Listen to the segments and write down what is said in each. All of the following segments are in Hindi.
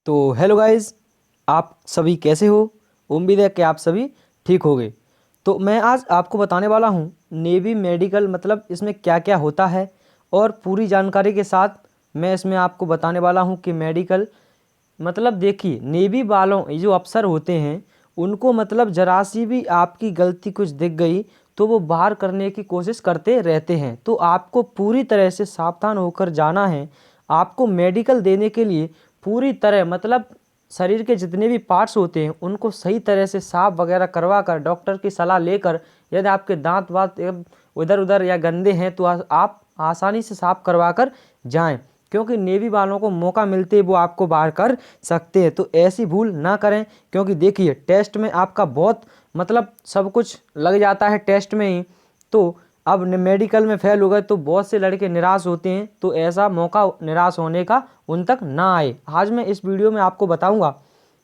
तो हेलो गाइस, आप सभी कैसे हो। उम्मीद है कि आप सभी ठीक होंगे। तो मैं आज आपको बताने वाला हूँ नेवी मेडिकल मतलब इसमें क्या क्या होता है, और पूरी जानकारी के साथ मैं इसमें आपको बताने वाला हूँ कि मेडिकल मतलब देखिए, नेवी वालों ये जो अफसर होते हैं उनको मतलब जरा सी भी आपकी गलती कुछ दिख गई तो वो बाहर करने की कोशिश करते रहते हैं। तो आपको पूरी तरह से सावधान होकर जाना है। आपको मेडिकल देने के लिए पूरी तरह मतलब शरीर के जितने भी पार्ट्स होते हैं उनको सही तरह से साफ वगैरह करवा कर डॉक्टर की सलाह लेकर, यदि आपके दांत वात इधर उधर या गंदे हैं तो आप आसानी से साफ करवा कर जाएं, क्योंकि नेवी वालों को मौका मिलते वो आपको बाहर कर सकते हैं। तो ऐसी भूल ना करें, क्योंकि देखिए टेस्ट में आपका बहुत मतलब सब कुछ लग जाता है टेस्ट में ही। तो अब मेडिकल में फेल हो गए तो बहुत से लड़के निराश होते हैं, तो ऐसा मौका निराश होने का उन तक ना आए। आज मैं इस वीडियो में आपको बताऊंगा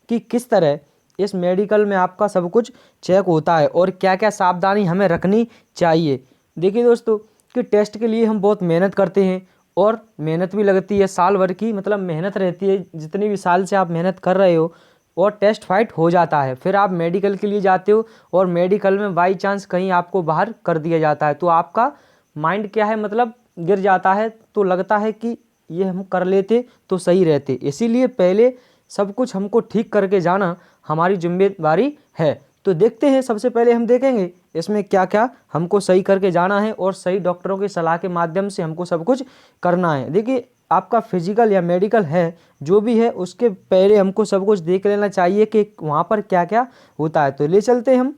कि किस तरह इस मेडिकल में आपका सब कुछ चेक होता है और क्या क्या सावधानी हमें रखनी चाहिए। देखिए दोस्तों, कि टेस्ट के लिए हम बहुत मेहनत करते हैं और मेहनत भी लगती है, साल भर की मतलब मेहनत रहती है, जितनी भी साल से आप मेहनत कर रहे हो, और टेस्ट फाइट हो जाता है। फिर आप मेडिकल के लिए जाते हो और मेडिकल में बाई चांस कहीं आपको बाहर कर दिया जाता है तो आपका माइंड क्या है मतलब गिर जाता है, तो लगता है कि ये हम कर लेते तो सही रहते। इसीलिए पहले सब कुछ हमको ठीक करके जाना हमारी जिम्मेदारी है। तो देखते हैं, सबसे पहले हम देखेंगे इसमें क्या क्या हमको सही करके जाना है और सही डॉक्टरों की सलाह के माध्यम से हमको सब कुछ करना है। देखिए, आपका फिजिकल या मेडिकल है जो भी है उसके पहले हमको सब कुछ देख लेना चाहिए कि वहाँ पर क्या क्या होता है। तो ले चलते हैं, हम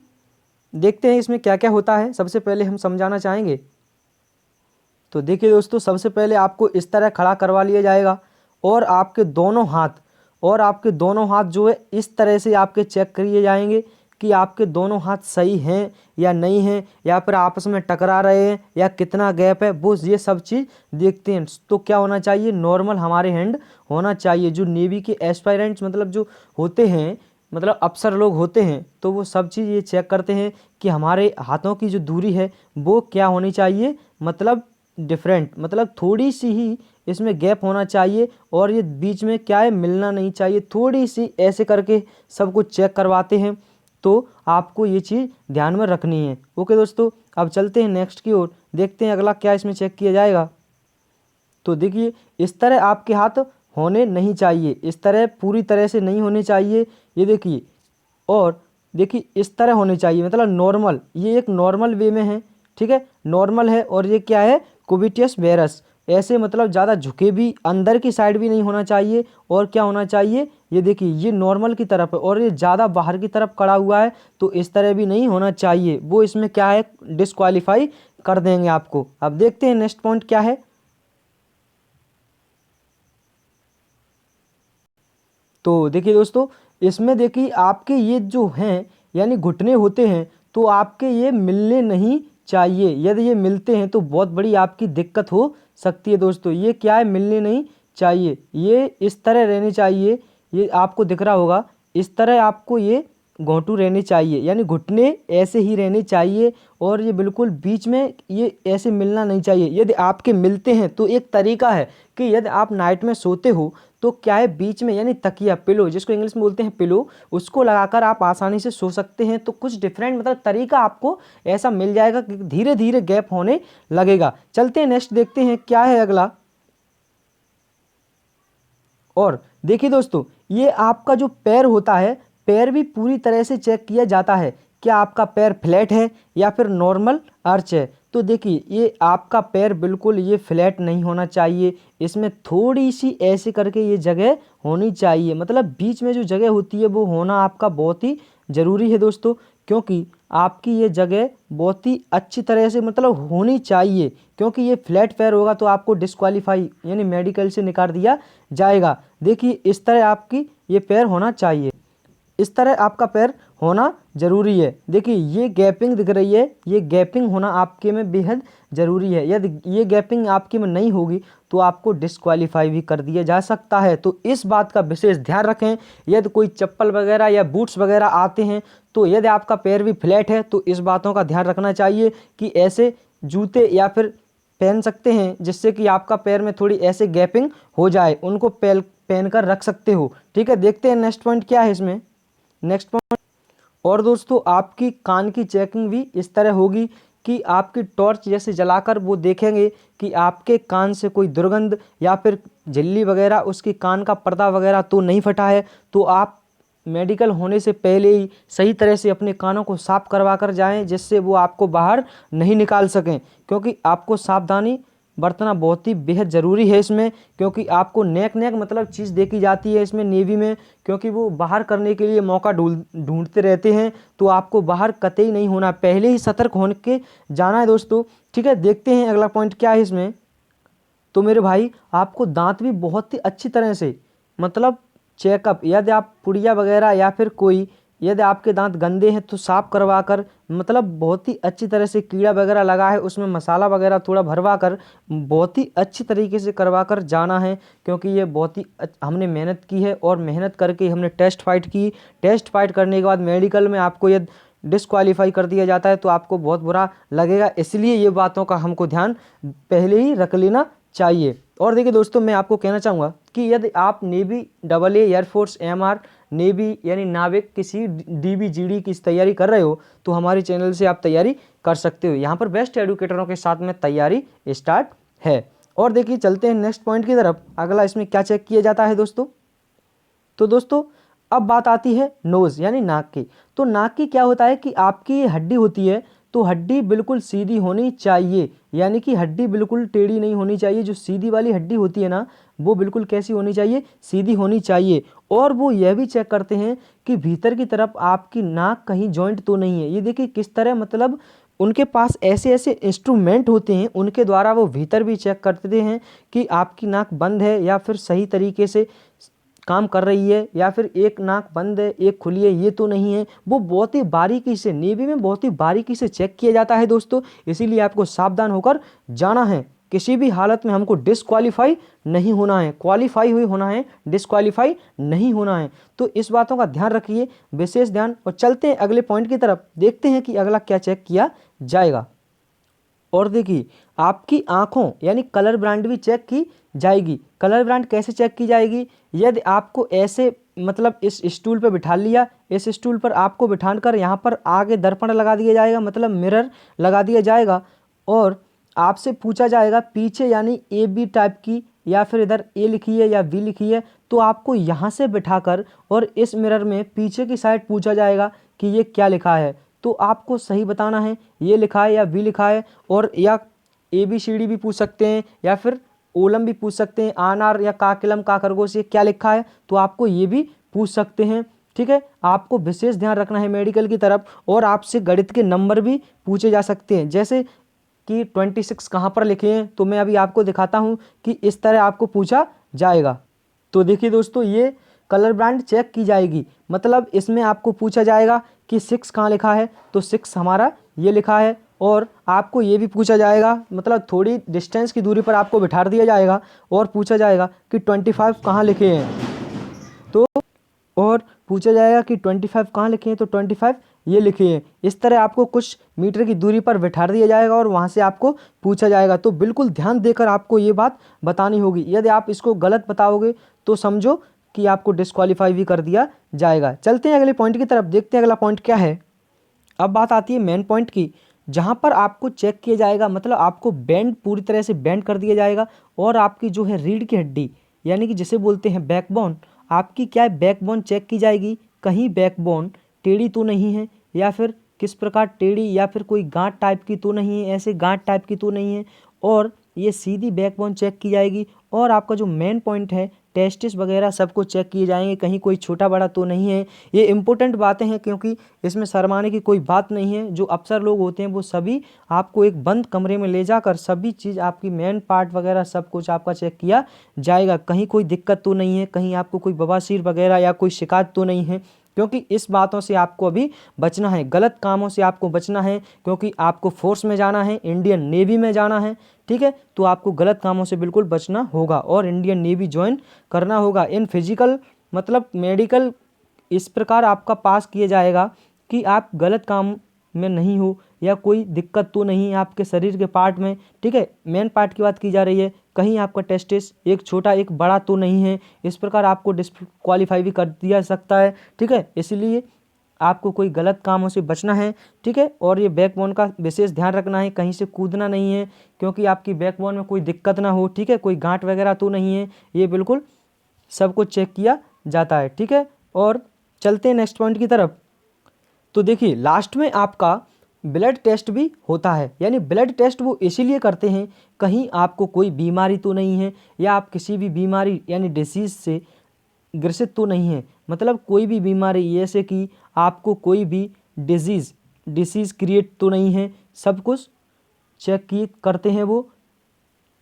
देखते हैं इसमें क्या क्या होता है। सबसे पहले हम समझाना चाहेंगे। तो देखिए दोस्तों, सबसे पहले आपको इस तरह खड़ा करवा लिया जाएगा और आपके दोनों हाथ जो है इस तरह से आपके चेक करिए जाएंगे कि आपके दोनों हाथ सही हैं या नहीं हैं, या फिर आपस में टकरा रहे हैं या कितना गैप है, वो ये सब चीज़ देखते हैं। तो क्या होना चाहिए, नॉर्मल हमारे हैंड होना चाहिए। जो नेवी के एस्पायरेंट्स मतलब जो होते हैं मतलब अफसर लोग होते हैं, तो वो सब चीज़ ये चेक करते हैं कि हमारे हाथों की जो दूरी है वो क्या होनी चाहिए, मतलब डिफरेंट मतलब थोड़ी सी ही इसमें गैप होना चाहिए, और ये बीच में क्या है मिलना नहीं चाहिए, थोड़ी सी ऐसे करके सब कुछ चेक करवाते हैं। तो आपको ये चीज़ ध्यान में रखनी है। ओके दोस्तों, अब चलते हैं नेक्स्ट की ओर, देखते हैं अगला क्या इसमें चेक किया जाएगा। तो देखिए, इस तरह आपके हाथ होने नहीं चाहिए, इस तरह पूरी तरह से नहीं होने चाहिए, ये देखिए। और देखिए इस तरह होने चाहिए मतलब नॉर्मल, ये एक नॉर्मल वे में है, ठीक है, नॉर्मल है। और ये क्या है, कुबिटियस वेरस, ऐसे मतलब ज़्यादा झुके भी अंदर की साइड भी नहीं होना चाहिए। और क्या होना चाहिए, ये देखिए ये नॉर्मल की तरफ है और ये ज़्यादा बाहर की तरफ खड़ा हुआ है, तो इस तरह भी नहीं होना चाहिए। वो इसमें क्या है, डिस्क्वालीफाई कर देंगे आपको। अब देखते हैं नेक्स्ट पॉइंट क्या है। तो देखिए दोस्तों, इसमें देखिए आपके ये जो हैं यानी घुटने होते हैं, तो आपके ये मिलने नहीं चाहिए। यदि ये मिलते हैं तो बहुत बड़ी आपकी दिक्कत हो सकती है दोस्तों। ये क्या है, मिलने नहीं चाहिए, ये इस तरह रहने चाहिए। ये आपको दिख रहा होगा, इस तरह आपको ये घोंटू रहने चाहिए, यानी घुटने ऐसे ही रहने चाहिए, और ये बिल्कुल बीच में ये ऐसे मिलना नहीं चाहिए। यदि आपके मिलते हैं तो एक तरीका है कि यदि आप नाइट में सोते हो तो क्या है, बीच में यानी तकिया पिलो जिसको इंग्लिश में बोलते हैं पिलो, उसको लगाकर आप आसानी से सो सकते हैं। तो कुछ डिफरेंट मतलब तरीका आपको ऐसा मिल जाएगा कि धीरे धीरे गैप होने लगेगा। चलते हैं नेक्स्ट, देखते हैं क्या है अगला। और देखिए दोस्तों, ये आपका जो पैर होता है, पैर भी पूरी तरह से चेक किया जाता है। क्या आपका पैर फ्लैट है या फिर नॉर्मल आर्च है। तो देखिए ये आपका पैर बिल्कुल ये फ्लैट नहीं होना चाहिए, इसमें थोड़ी सी ऐसे करके ये जगह होनी चाहिए, मतलब बीच में जो जगह होती है वो होना आपका बहुत ही ज़रूरी है दोस्तों, क्योंकि आपकी ये जगह बहुत ही अच्छी तरह से मतलब होनी चाहिए। क्योंकि ये फ्लैट पैर होगा तो आपको डिस्क्वालीफाई यानी मेडिकल से निकाल दिया जाएगा। देखिए इस तरह आपकी ये पैर होना चाहिए, इस तरह आपका पैर होना ज़रूरी है। देखिए ये गैपिंग दिख रही है, ये गैपिंग होना आपके में बेहद ज़रूरी है। यदि ये गैपिंग आपके में नहीं होगी तो आपको डिस्क्वालीफाई भी कर दिया जा सकता है। तो इस बात का विशेष ध्यान रखें। यदि कोई चप्पल वगैरह या बूट्स वगैरह आते हैं तो यदि आपका पैर भी फ्लैट है तो इस बातों का ध्यान रखना चाहिए कि ऐसे जूते या फिर पहन सकते हैं जिससे कि आपका पैर में थोड़ी ऐसे गैपिंग हो जाए। उनको पहनकर रख सकते हो। ठीक है, देखते हैं नेक्स्ट पॉइंट क्या है इसमें। नेक्स्ट पॉइंट, और दोस्तों आपकी कान की चेकिंग भी इस तरह होगी कि आपकी टॉर्च जैसे जलाकर वो देखेंगे कि आपके कान से कोई दुर्गंध या फिर झिल्ली वगैरह, उसकी कान का पर्दा वगैरह तो नहीं फटा है। तो आप मेडिकल होने से पहले ही सही तरह से अपने कानों को साफ करवा कर जाएं, जिससे वो आपको बाहर नहीं निकाल सकें, क्योंकि आपको सावधानी बरतना बहुत ही बेहद ज़रूरी है इसमें, क्योंकि आपको नेक नेक मतलब चीज़ देखी जाती है इसमें नेवी में, क्योंकि वो बाहर करने के लिए मौका ढूंढते रहते हैं। तो आपको बाहर कतई नहीं होना, पहले ही सतर्क होने के जाना है दोस्तों। ठीक है, देखते हैं अगला पॉइंट क्या है इसमें। तो मेरे भाई आपको दांत भी बहुत ही अच्छी तरह से मतलब चेकअप, यदि आप पुड़िया वगैरह या फिर कोई यदि आपके दांत गंदे हैं तो साफ़ करवा कर, मतलब बहुत ही अच्छी तरह से कीड़ा वगैरह लगा है उसमें मसाला वगैरह थोड़ा भरवा कर बहुत ही अच्छी तरीके से करवा कर जाना है, क्योंकि ये बहुत ही हमने मेहनत की है और मेहनत करके हमने टेस्ट फाइट की। टेस्ट फाइट करने के बाद मेडिकल में आपको यदि डिस्क्वालीफाई कर दिया जाता है तो आपको बहुत बुरा लगेगा, इसलिए ये बातों का हमको ध्यान पहले ही रख लेना चाहिए। और देखिए दोस्तों, मैं आपको कहना चाहूँगा कि यदि आप navy, AA, air force, MR, navy यानी नाविक किसी DB GD की तैयारी कर रहे हो तो हमारे चैनल से आप तैयारी कर सकते हो। यहाँ पर बेस्ट एडुकेटरों के साथ में तैयारी स्टार्ट है। और देखिए चलते हैं नेक्स्ट पॉइंट की तरफ। अगला इसमें क्या चेक किया जाता है दोस्तों। तो दोस्तों अब बात आती है नोज़ यानी नाक की। तो नाक की क्या होता है कि आपकी ये हड्डी होती है, तो हड्डी बिल्कुल सीधी होनी चाहिए, यानी कि हड्डी बिल्कुल टेढ़ी नहीं होनी चाहिए। जो सीधी वाली हड्डी होती है ना, वो बिल्कुल कैसी होनी चाहिए, सीधी होनी चाहिए। और वो यह भी चेक करते हैं कि भीतर की तरफ आपकी नाक कहीं जॉइंट तो नहीं है। ये देखिए किस तरह, मतलब उनके पास ऐसे ऐसे इंस्ट्रूमेंट होते हैं, उनके द्वारा वो भीतर भी चेक करते हैं कि आपकी नाक बंद है या फिर सही तरीके से काम कर रही है, या फिर एक नाक बंद है एक खुली है, ये तो नहीं है। वो बहुत ही बारीकी से, नेवी में बहुत ही बारीकी से चेक किया जाता है दोस्तों, इसीलिए आपको सावधान होकर जाना है। किसी भी हालत में हमको डिस्क्वालीफाई नहीं होना है, क्वालिफाई हुई होना है, डिस्क्वालीफाई नहीं होना है। तो इस बातों का ध्यान रखिए, विशेष ध्यान। और चलते हैं अगले पॉइंट की तरफ, देखते हैं कि अगला क्या चेक किया जाएगा। और देखिए आपकी आँखों यानी कलर ब्रांड भी चेक की जाएगी। कलर ब्रांड कैसे चेक की जाएगी, यदि आपको ऐसे मतलब इस स्टूल पर बिठा लिया, इस स्टूल पर आपको बिठाकर यहाँ पर आगे दर्पण लगा दिया जाएगा, मतलब मिरर लगा दिया जाएगा, और आपसे पूछा जाएगा पीछे यानी AB टाइप की, या फिर इधर A लिखी है या B लिखी है, तो आपको यहाँ से बिठाकर और इस मिरर में पीछे की साइड पूछा जाएगा कि ये क्या लिखा है। तो आपको सही बताना है ये लिखा है या B लिखा है, और या ABCD भी पूछ सकते हैं या फिर ओलम भी पूछ सकते हैं, आनार या काकिलम का खरगोश, ये क्या लिखा है, तो आपको ये भी पूछ सकते हैं। ठीक है, आपको विशेष ध्यान रखना है मेडिकल की तरफ। और आपसे गणित के नंबर भी पूछे जा सकते हैं, जैसे कि 26 कहाँ पर लिखे हैं, तो मैं अभी आपको दिखाता हूँ कि इस तरह आपको पूछा जाएगा। तो देखिए दोस्तों, ये कलर ब्रांड चेक की जाएगी, मतलब इसमें आपको पूछा जाएगा कि 6 कहाँ लिखा है, तो 6 हमारा ये लिखा है। और आपको ये भी पूछा जाएगा, मतलब थोड़ी डिस्टेंस की दूरी पर आपको बिठा दिया जाएगा और पूछा जाएगा कि 25 कहाँ लिखे हैं, तो और पूछा जाएगा कि 25 कहाँ लिखे हैं, तो 25 ये लिखे हैं। इस तरह आपको कुछ मीटर की दूरी पर बिठा दिया जाएगा और वहाँ से आपको पूछा जाएगा। तो बिल्कुल ध्यान देकर आपको ये बात बतानी होगी, यदि आप इसको गलत बताओगे तो समझो कि आपको डिस्क्वालीफाई भी कर दिया जाएगा। चलते हैं अगले पॉइंट की तरफ, देखते हैं अगला पॉइंट क्या है। अब बात आती है मेन पॉइंट की, जहाँ पर आपको चेक किया जाएगा, मतलब आपको बैंड पूरी तरह से बैंड कर दिया जाएगा, और आपकी जो है रीढ़ की हड्डी यानी कि जिसे बोलते हैं बैकबोन, आपकी क्या है बैकबोन चेक की जाएगी, कहीं बैकबोन टेढ़ी तो नहीं है, या फिर किस प्रकार टेढ़ी, या फिर कोई गांठ टाइप की तो नहीं है, ऐसे गांठ टाइप की तो नहीं है, और ये सीधी बैकबोन चेक की जाएगी। और आपका जो मेन पॉइंट है टेस्टिस वगैरह सबको चेक किए जाएंगे, कहीं कोई छोटा बड़ा तो नहीं है। ये इंपॉर्टेंट बातें हैं, क्योंकि इसमें शर्माने की कोई बात नहीं है। जो अफसर लोग होते हैं वो सभी आपको एक बंद कमरे में ले जाकर सभी चीज़ आपकी मेन पार्ट वगैरह सब कुछ आपका चेक किया जाएगा, कहीं कोई दिक्कत तो नहीं है, कहीं आपको कोई बवासीर वगैरह या कोई शिकायत तो नहीं है। क्योंकि इस बातों से आपको अभी बचना है, गलत कामों से आपको बचना है, क्योंकि आपको फोर्स में जाना है, इंडियन नेवी में जाना है। ठीक है, तो आपको गलत कामों से बिल्कुल बचना होगा और इंडियन नेवी ज्वाइन करना होगा। इन फिजिकल मतलब मेडिकल इस प्रकार आपका पास किया जाएगा कि आप गलत काम में नहीं हो, या कोई दिक्कत तो नहीं है आपके शरीर के पार्ट में। ठीक है, मेन पार्ट की बात की जा रही है कहीं आपका टेस्ट एक छोटा एक बड़ा तो नहीं है, इस प्रकार आपको डिस्क्वालीफाई भी कर दिया सकता है। ठीक है, इसलिए आपको कोई गलत कामों से बचना है। ठीक है, और ये बैकबोन का विशेष ध्यान रखना है, कहीं से कूदना नहीं है क्योंकि आपकी बैकबोन में कोई दिक्कत ना हो। ठीक है, कोई गांठ वगैरह तो नहीं है, ये बिल्कुल सब कुछ चेक किया जाता है। ठीक है, और चलते हैं नेक्स्ट पॉइंट की तरफ। तो देखिए लास्ट में आपका ब्लड टेस्ट भी होता है, यानी ब्लड टेस्ट वो इसीलिए करते हैं कहीं आपको कोई बीमारी तो नहीं है या आप किसी भी बीमारी यानी डिसीज़ से ग्रसित तो नहीं है। मतलब कोई भी बीमारी जैसे कि आपको कोई भी डिसीज़ क्रिएट तो नहीं है, सब कुछ चेक की करते हैं वो।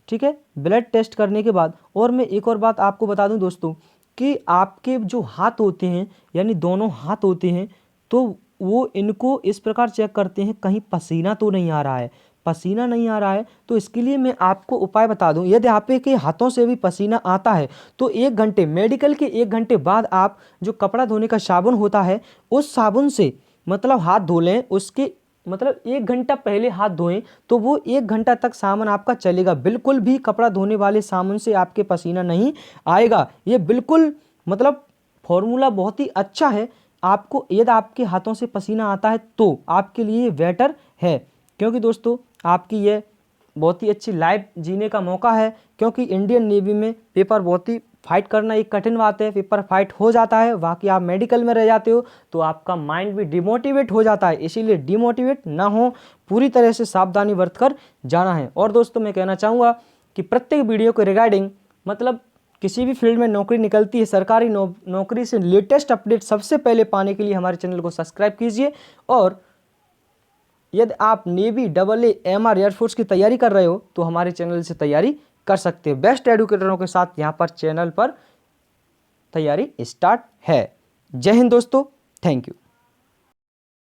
ठीक है, ब्लड टेस्ट करने के बाद। और मैं एक और बात आपको बता दूं दोस्तों कि आपके जो हाथ होते हैं यानी दोनों हाथ होते हैं तो वो इनको इस प्रकार चेक करते हैं कहीं पसीना तो नहीं आ रहा है। पसीना नहीं आ रहा है तो इसके लिए मैं आपको उपाय बता दूं, यदि आपके हाथों से भी पसीना आता है तो 1 घंटे मेडिकल के 1 घंटे बाद आप जो कपड़ा धोने का साबुन होता है उस साबुन से मतलब हाथ धो लें। उसके मतलब 1 घंटा पहले हाथ धोएं तो वो 1 घंटा तक साबुन आपका चलेगा। बिल्कुल भी कपड़ा धोने वाले साबुन से आपके पसीना नहीं आएगा। ये बिल्कुल मतलब फॉर्मूला बहुत ही अच्छा है। आपको यदि आपके हाथों से पसीना आता है तो आपके लिए बेटर है, क्योंकि दोस्तों आपकी ये बहुत ही अच्छी लाइफ जीने का मौका है। क्योंकि इंडियन नेवी में पेपर बहुत ही फाइट करना एक कठिन बात है, पेपर फाइट हो जाता है, बाकी आप मेडिकल में रह जाते हो तो आपका माइंड भी डिमोटिवेट हो जाता है। इसीलिए डिमोटिवेट ना हो, पूरी तरह से सावधानी बरत कर जाना है। और दोस्तों मैं कहना चाहूँगा कि प्रत्येक वीडियो के रिगार्डिंग मतलब किसी भी फील्ड में नौकरी निकलती है, सरकारी नौकरी से लेटेस्ट अपडेट सबसे पहले पाने के लिए हमारे चैनल को सब्सक्राइब कीजिए। और यदि आप नेवी, AA, MR एयरफोर्स की तैयारी कर रहे हो तो हमारे चैनल से तैयारी कर सकते हो। बेस्ट एडुकेटरों के साथ यहाँ पर चैनल पर तैयारी स्टार्ट है। जय हिंद दोस्तों, थैंक यू।